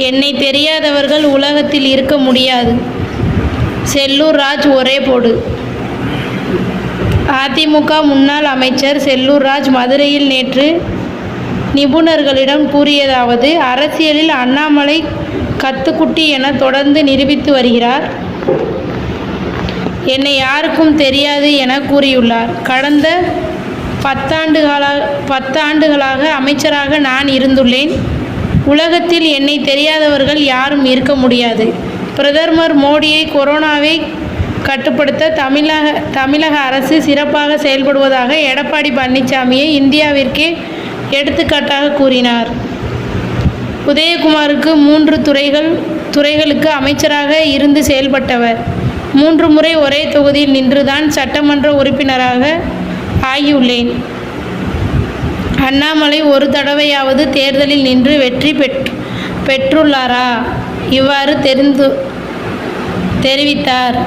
என்னை தெரியாதவர்கள் உலகத்தில் இருக்க முடியாது. செல்லூர் ராஜ் ஒரே போடு. அதிமுக முன்னாள் அமைச்சர் செல்லூர் ராஜ் மதுரையில் நேற்று நிபுணர்களிடம் கூறியதாவது: அரசியலில் அண்ணாமலை கத்துக்குட்டி என தொடர்ந்து நிரூபித்து வருகிறார். என்னை யாருக்கும் தெரியாது என கூறியுள்ளார். கடந்த 10 ஆண்டுகளாக அமைச்சராக நான் இருந்துள்ளேன். உலகத்தில் என்னை தெரியாதவர்கள் யாரும் இருக்க முடியாது. பிரதமர் மோடியை கொரோனாவை கட்டுப்படுத்த தமிழக அரசு சிறப்பாக செயல்படுவதாக எடப்பாடி பழனிசாமியை இந்தியாவிற்கே எடுத்துக்காட்டாக கூறினார். உதயகுமாருக்கு 3 துறைகளுக்கு அமைச்சராக இருந்து செயல்பட்டவர். 3 முறை ஒரே தொகுதியில் நின்றுதான் சட்டமன்ற உறுப்பினராக ஆகியுள்ளேன். அண்ணாமலை ஒரு தடவையாவது தேர்தலில் நின்று வெற்றி பெற்றுள்ளாரா? இவ்வாறு தெரிவித்தார்.